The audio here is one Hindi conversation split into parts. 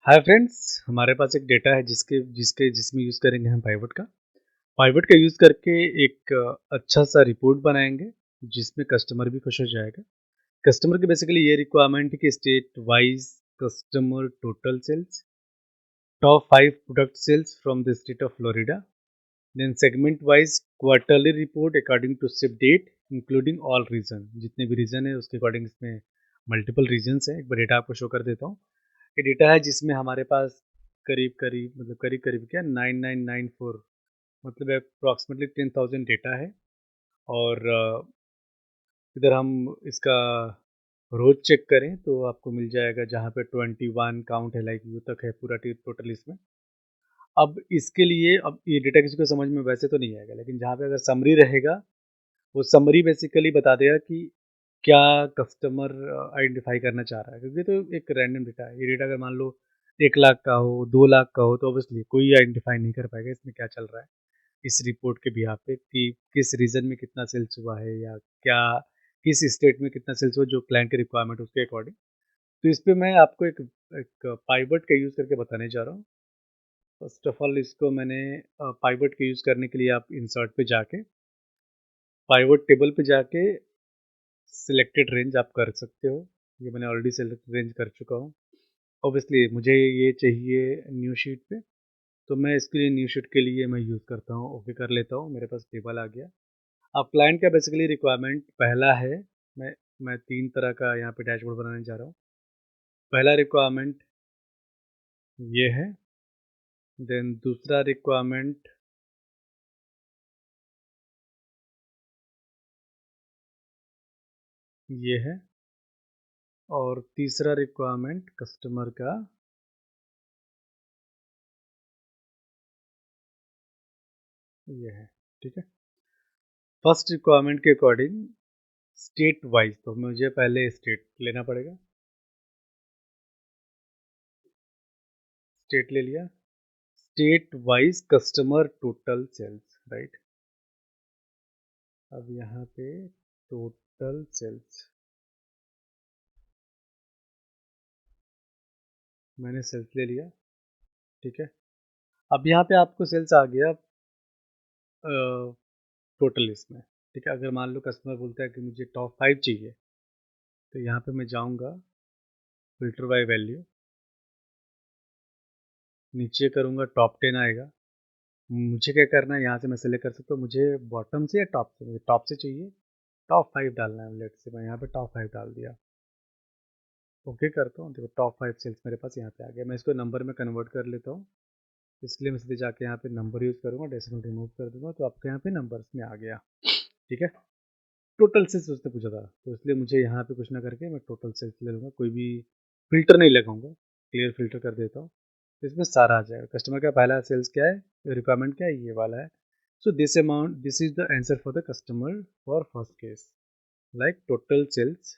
हाय फ्रेंड्स, हमारे पास एक डेटा है जिसके जिसके जिसमें यूज़ करेंगे हम पाइवट का यूज़ करके एक अच्छा सा रिपोर्ट बनाएंगे जिसमें कस्टमर भी खुश हो जाएगा। कस्टमर की बेसिकली ये रिक्वायरमेंट है कि state wise customer total sales, top 5 product sales from the state of Florida, then segment wise quarterly report according to ship date including all region. जितने भी रीजन है उसके अकॉर्डिंग इसमें मल्टीपल रीजन्स है। एक बार डेटा आपको शो कर देता हूँ। ये डेटा है जिसमें हमारे पास करीब करीब क्या 9994, मतलब अप्रॉक्सीमेटली 10,000 डेटा है। और इधर हम इसका रोज चेक करें तो आपको मिल जाएगा जहाँ पे 21 काउंट है, लाइक व्यू तक है पूरा टोटल इसमें। अब इसके लिए अब ये डेटा किसी को समझ में वैसे तो नहीं आएगा, लेकिन जहाँ पे अगर समरी रहेगा, वो समरी बेसिकली बता देगा कि क्या कस्टमर आइडेंटिफाई करना चाह रहा है, क्योंकि तो एक रैंडम डेटा है। ये डेटा अगर मान लो 1 लाख का हो, 2 लाख का हो, तो ऑब्वियसली कोई आइडेंटिफाई नहीं कर पाएगा इसमें क्या चल रहा है इस रिपोर्ट के बिहाफ पे, कि किस रीजन में कितना सेल्स हुआ है या क्या किस स्टेट में कितना सेल्स हुआ, जो क्लाइंट की रिक्वायरमेंट उसके अकॉर्डिंग। तो इस पे मैं आपको एक एक पाइवट का यूज़ करके बताने जा रहा हूँ। फर्स्ट ऑफ ऑल इसको मैंने पाइवट के यूज़ करने के लिए आप इंसर्ट पे जाके पाइवट टेबल पे जाके सिलेक्टेड रेंज आप कर सकते हो। ये मैंने ऑलरेडी सिलेक्ट रेंज कर चुका हूँ। ऑब्वियसली मुझे ये चाहिए न्यू शीट पे, तो मैं इसके लिए न्यू शीट के लिए मैं यूज़ करता हूँ, ओके कर लेता हूँ, मेरे पास टेबल आ गया। अब क्लाइंट का बेसिकली रिक्वायरमेंट पहला है, मैं 3 तरह का यहाँ पे डैशबोर्ड बनाने जा रहा हूँ। पहला रिक्वायरमेंट ये है, देन दूसरा रिक्वायरमेंट ये है, और तीसरा रिक्वायरमेंट कस्टमर का ये है। ठीक है। फर्स्ट रिक्वायरमेंट के अकॉर्डिंग स्टेट वाइज तो मुझे पहले स्टेट लेना पड़ेगा। स्टेट ले लिया। State wise customer total sales, right. अब यहाँ पे टोटल सेल्स, मैंने सेल्स ले लिया। ठीक है। अब यहाँ पे आपको सेल्स आ गया टोटल इसमें। ठीक है। अगर मान लो कस्टमर बोलता है कि मुझे टॉप 5 चाहिए, तो यहाँ पे मैं जाऊँगा फिल्टर बाय वैल्यू, नीचे करूँगा टॉप 10 आएगा। मुझे क्या करना है, यहाँ से मैं सेलेक्ट कर सकता हूँ मुझे बॉटम से या टॉप से। मुझे टॉप से चाहिए, टॉप 5 डालना है। लेट से मैं यहाँ पे टॉप 5 डाल दिया, ओके करता हूँ। देखो टॉप 5 सेल्स मेरे पास यहाँ पे आ गया। मैं इसको नंबर में कन्वर्ट कर लेता हूँ, इसलिए मैं सीधे जाके यहाँ पे नंबर यूज़ करूँगा, डेसिमल रिमूव कर दूंगा, तो आपके यहाँ पे नंबर्स में आ गया। ठीक है। टोटल सेल्स उसने पूछा था, तो इसलिए मुझे यहाँ पे कुछ ना करके मैं टोटल सेल्स ले लूँगा, कोई भी फिल्टर नहीं लगाऊंगा, क्लियर फिल्टर कर देता हूँ। तो इसमें सारा आ जाएगा। कस्टमर का पहला सेल्स क्या है, रिक्वायरमेंट क्या है, ये वाला है। So this amount, this is the answer for the customer for first case, like total sales,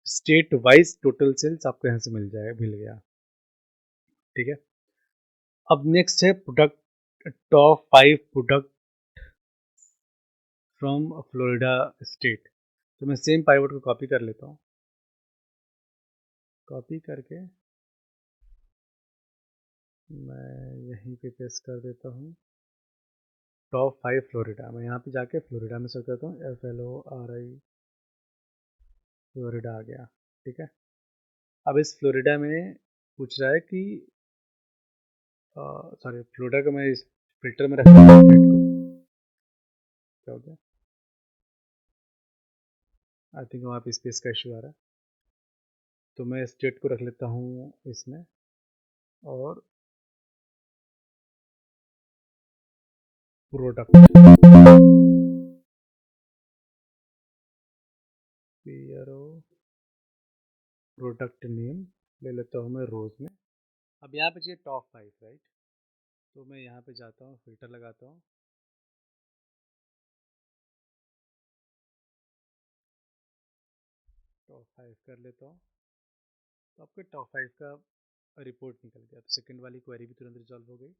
state wise total sales आपको यहाँ से मिल गया। ठीक है। अब नेक्स्ट है product, top 5 product from Florida state. तो मैं सेम पाइवट को कॉपी कर लेता हूँ। कॉपी करके मैं यहीं पे पेस्ट कर देता हूँ, टॉप 5 फ्लोरिडा। मैं यहाँ पे जाके फ्लोरिडा में सर्च करता हूँ, FLORI, फ्लोरिडा आ गया। ठीक है। अब इस फ्लोरिडा में पूछ रहा है कि सॉरी, फ्लोरिडा को मैं इस फिल्टर में रखता हूँ स्टेट को। क्या हो गया, आई थिंक वहाँ पे स्पेस का इशू आ रहा है, तो मैं स्टेट को रख लेता हूँ इसमें। और प्रोडक्ट, प्रोडक्ट नेम ले लेता हूँ मैं रोज में। अब यहाँ पे चाहिए टॉप 5, राइट। तो मैं यहाँ पे जाता हूँ, फिल्टर लगाता हूँ, टॉप 5 कर लेता हूँ। तो आपके टॉप 5 का रिपोर्ट निकल गया। तो सेकंड वाली क्वेरी भी तुरंत रिजॉल्व हो गई,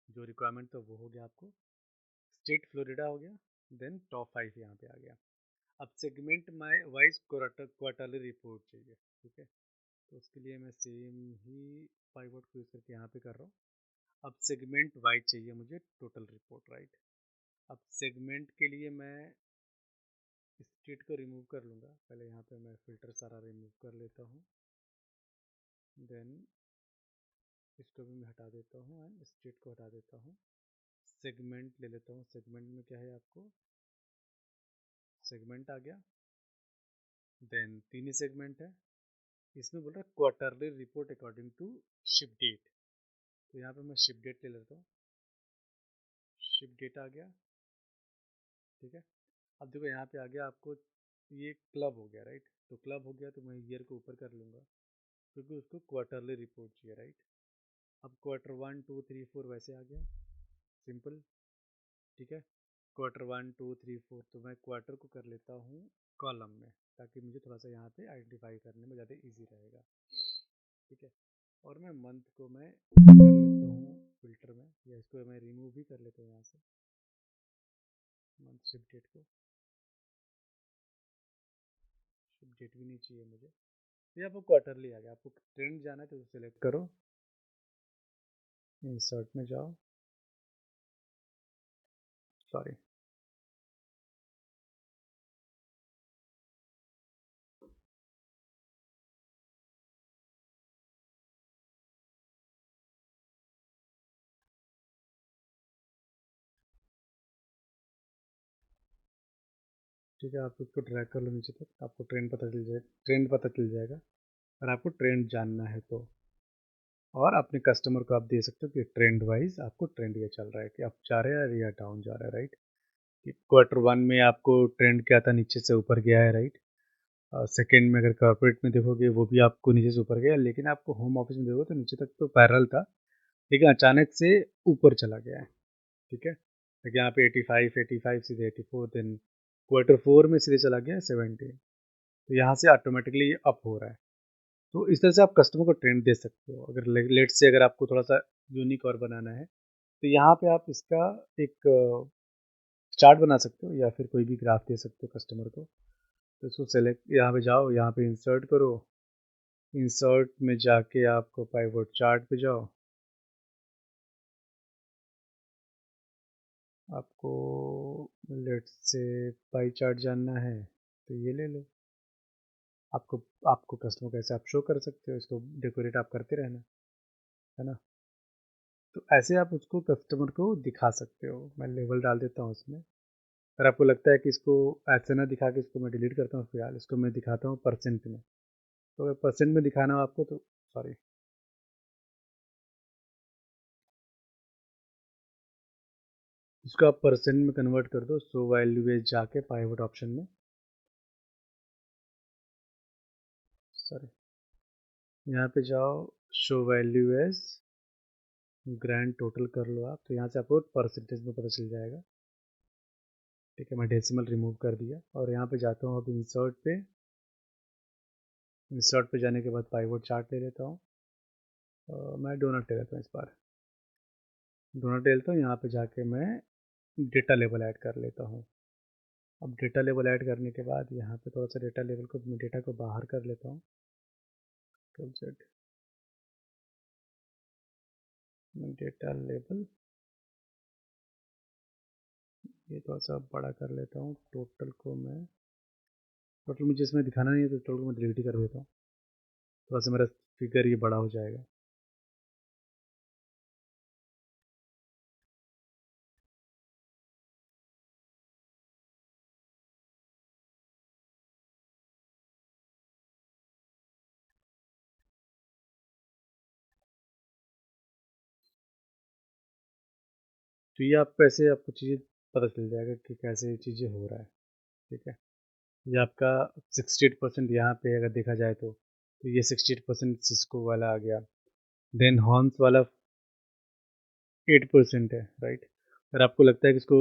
जो रिक्वायरमेंट था वो हो गया आपको। स्टेट फ्लोरिडा हो गया, देन टॉप 5 यहाँ पे आ गया। अब सेगमेंट वाइज क्वार्टरली रिपोर्ट चाहिए। ठीक है। तो उसके लिए मैं सेम ही पाइवट को यूज़ करके यहाँ पे कर रहा हूँ। अब सेगमेंट वाइज चाहिए मुझे टोटल रिपोर्ट, राइट। अब सेगमेंट के लिए मैं स्टेट को रिमूव कर लूँगा। पहले यहाँ पे मैं फ़िल्टर सारा रिमूव कर लेता हूँ, देन इसको भी मैं हटा देता हूँ एंड स्टेट को हटा देता हूँ। सेगमेंट ले लेता हूँ। सेगमेंट में क्या है, आपको सेगमेंट आ गया, देन 3 ही सेगमेंट है। इसमें बोल रहा है quarterly report according to ship date, तो यहाँ पे मैं शिप डेट ले लेता हूँ। शिप डेट आ गया, ठीक है। अब देखो यहाँ पे आ गया आपको, ये क्लब हो गया, राइट। तो क्लब हो गया तो मैं ईयर को ऊपर कर लूँगा क्योंकि उसको क्वार्टरली रिपोर्ट चाहिए, राइट। अब क्वार्टर 1 2 3 4 वैसे आ गया, सिंपल, ठीक है। क्वार्टर 1 2 3 4, तो मैं क्वार्टर को कर लेता हूँ कॉलम में, ताकि मुझे थोड़ा सा यहाँ पे आइडेंटिफाई करने में ज़्यादा इजी रहेगा, ठीक है। और मैं मंथ को मैं कर लेता हूँ फिल्टर में, या इसको मैं रिमूव भी कर लेता हूँ यहाँ से, मंथ शिप डेट को। शिप डेट भी नहीं चाहिए मुझे। ये आपको क्वार्टरली आ गया। आपको ट्रेंड जाना है तो सिलेक्ट करो, इंसर्ट में जाओ, सॉरी, ठीक है। आप इसको ड्रैग कर लो नीचे तक, आपको ट्रेंड पता चल जाएगा, ट्रेंड पता चल जाएगा और आपको ट्रेंड जानना है तो। और अपने कस्टमर को आप दे सकते हो कि ट्रेंड वाइज आपको ट्रेंड ये चल रहा है कि अप जा रहा है या डाउन जा रहा है, राइट। कि क्वार्टर 1 में आपको ट्रेंड क्या था, नीचे से ऊपर गया है, राइट। सेकेंड में अगर कॉर्पोरेट में देखोगे वो भी आपको नीचे से ऊपर गया, लेकिन आपको होम ऑफिस में देखोगे तो नीचे तक तो पैरेलल था, लेकिन अचानक से ऊपर चला गया है, ठीक है। लेकिन यहाँ पे 85 सीधे 84, देन क्वार्टर 4 में सीधे चला गया 17, तो यहाँ से ऑटोमेटिकली अप हो रहा है। तो इस तरह से आप कस्टमर को ट्रेंड दे सकते हो। अगर लेट से अगर आपको थोड़ा सा यूनिक और बनाना है तो यहाँ पे आप इसका एक चार्ट बना सकते हो या फिर कोई भी ग्राफ दे सकते हो कस्टमर को। तो इसको सेलेक्ट, यहाँ पे जाओ, यहाँ पे इंसर्ट करो, इंसर्ट में जाके आपको पाइवट चार्ट पे जाओ, आपको लेट से पाई चार्ट जानना है तो ये ले लो। आपको आपको कस्टमर कैसे आप शो कर सकते हो, इसको डेकोरेट आप करते रहना, है ना। तो ऐसे आप उसको कस्टमर को दिखा सकते हो। मैं लेवल डाल देता हूँ उसमें। अगर आपको लगता है कि इसको ऐसे ना दिखा के इसको मैं डिलीट करता हूँ, फिलहाल इसको मैं दिखाता हूँ परसेंट में। तो अगर परसेंट में दिखाना हो आपको तो सॉरी, इसको आप परसेंट में कन्वर्ट कर दो, शो वैल्यू एज जाके पाइवट ऑप्शन में, सॉरी, यहाँ पे जाओ, show value as grand total कर लो आप, तो यहाँ से आपको परसेंटेज में पता चल जाएगा, ठीक है। मैं डेसिमल रिमूव कर दिया और यहाँ पे जाता हूँ अब इंसर्ट पे। इंसर्ट पे जाने के बाद पाइवट चार्ट ले लेता हूँ, मैं डोनट ले लेता हूँ इस बार, डोनट ले लेता हूँ। यहाँ पे जाके मैं डेटा लेवल ऐड कर लेता हूँ। अब डेटा लेवल ऐड करने के बाद यहाँ पे थोड़ा सा डेटा लेवल को, मैं डेटा को बाहर कर लेता हूँ, कंट्रोल जेड, मैं डेटा लेवल ये थोड़ा सा बड़ा कर लेता हूँ। टोटल को मैं, टोटल मुझे इसमें दिखाना नहीं है तो टोटल को मैं डिलीट ही कर देता हूँ, थोड़ा सा मेरा फिगर ये बड़ा हो जाएगा। तो ये आपको ऐसे आपको चीज़ें पता चल जाएगा कि कैसे चीज़ें हो रहा है, ठीक है। ये आपका 68% यहाँ पे अगर देखा जाए तो ये 68% सिस्को वाला आ गया, देन हॉर्न्स वाला 8% है, राइट। अगर आपको लगता है कि इसको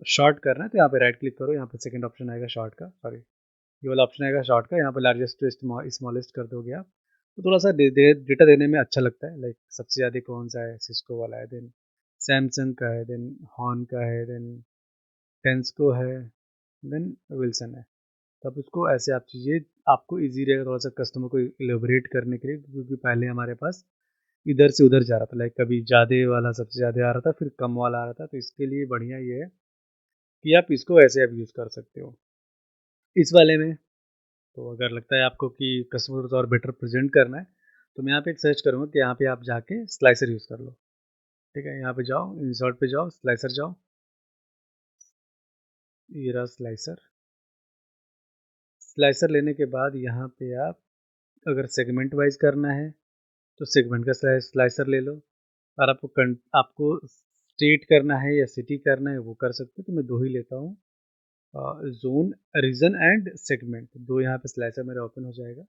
शॉर्ट करना है तो यहाँ पे राइट क्लिक करो, यहाँ पे सेकंड ऑप्शन आएगा शॉर्ट का, सॉरी, ये वाला ऑप्शन आएगा शॉर्ट का, यहाँ पे लार्जेस्ट टू स्मॉलेस्ट कर दोगे आप, तो थोड़ा सा डेटा देने में अच्छा लगता है। लाइक सबसे ज़्यादा कौन सा है, सिस्को वाला है, देन सैमसंग का है, देन हॉर्न का है, देन टेंस्को है, देन विल्सन है। तो अब इसको ऐसे आप चीज़ें आपको ईज़ी रहेगा थोड़ा-सा कस्टमर को इलैबोरेट करने के लिए, क्योंकि पहले हमारे पास इधर से उधर जा रहा था, लाइक कभी ज़्यादा वाला सबसे ज़्यादा आ रहा था, फिर कम वाला आ रहा था। तो इसके लिए बढ़िया ये है कि आप इसको ऐसे आप यूज़ कर सकते हो। इस वाले में तो अगर लगता है आपको कि कस्टमर को और बेटर प्रेज़ेंट करना है, तो मैं यहाँ पे एक सर्च करूँगा कि यहाँ पे आप जाके स्लाइसर यूज़ कर लो। ठीक है? यहाँ पे जाओ, इंसर्ट पे जाओ, स्लाइसर जाओ, ये रहा स्लाइसर। स्लाइसर लेने के बाद यहाँ पे आप अगर सेगमेंट वाइज़ करना है, तो सेगमेंट का स्लाइसर ले लो। और आपको स्टेट करना है या सिटी करना है, वो कर सकते हो। तो मैं 2 ही लेता हूँ, ज़ोन, रीजन एंड सेगमेंट, 2 यहाँ पे स्लाइसर मेरा ओपन हो जाएगा।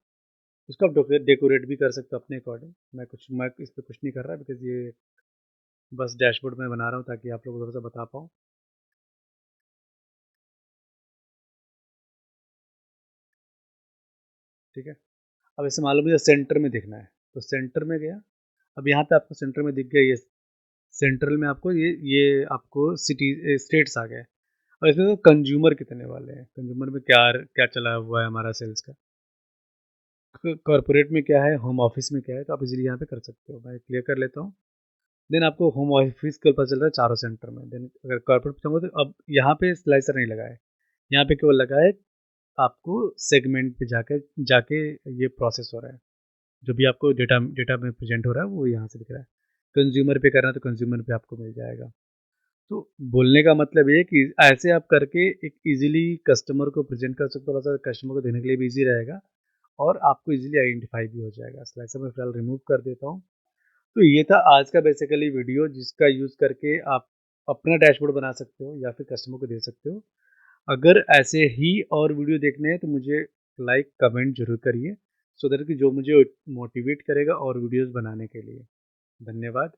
इसको आप डेकोरेट भी कर सकते हो अपने अकॉर्डिंग। मैं इस पे कुछ नहीं कर रहा, बिकॉज़ ये बस डैशबोर्ड में बना रहा हूँ ताकि आप लोगों को थोड़ा-सा बता पाऊँ। ठीक है? अब ऐसे मान लो मुझे सेंटर में दिखना है, तो सेंटर में गया। अब यहाँ पे आपको सेंटर में दिख गया ये, सेंट्रल में आपको ये आपको स्टेट्स आ गए। और इसमें तो कंज्यूमर कितने वाले हैं, कंज्यूमर में क्या क्या चला हुआ है हमारा सेल्स का, कॉर्पोरेट में क्या है, होम ऑफिस में क्या है, तो आप इजीली यहाँ पे कर सकते हो। मैं क्लियर कर लेता हूँ। देन आपको होम ऑफिस का पता चल रहा है चारों सेंटर में। देन अगर कॉर्पोरेट पे चाहूँगा तो अब यहाँ पे स्लाइसर नहीं लगा है, यहाँ पे केवल लगा है आपको सेगमेंट पे जाके जाके ये प्रोसेस हो रहा है। जो भी आपको डेटा डेटा में प्रेजेंट हो रहा है वो यहाँ से दिख रहा है। कंज्यूमर पे करना है तो कंज्यूमर पे आपको मिल जाएगा। तो बोलने का मतलब ये है कि ऐसे आप करके एक ईज़िली कस्टमर को प्रेज़ेंट कर सकते हो, थोड़ा-सा कस्टमर को देने के लिए भी ईज़ी रहेगा और आपको ईज़िली आइडेंटिफ़ाई भी हो जाएगा। स्लाइसर मैं फ़िलहाल रिमूव कर देता हूँ। तो ये था आज का बेसिकली वीडियो, जिसका यूज़ करके आप अपना डैशबोर्ड बना सकते हो या फिर कस्टमर को दे सकते हो। अगर ऐसे ही और वीडियो देखने हैं तो मुझे लाइक, कमेंट ज़रूर करिए, सो दैट कि जो मुझे मोटिवेट करेगा और वीडियोज़ बनाने के लिए। धन्यवाद।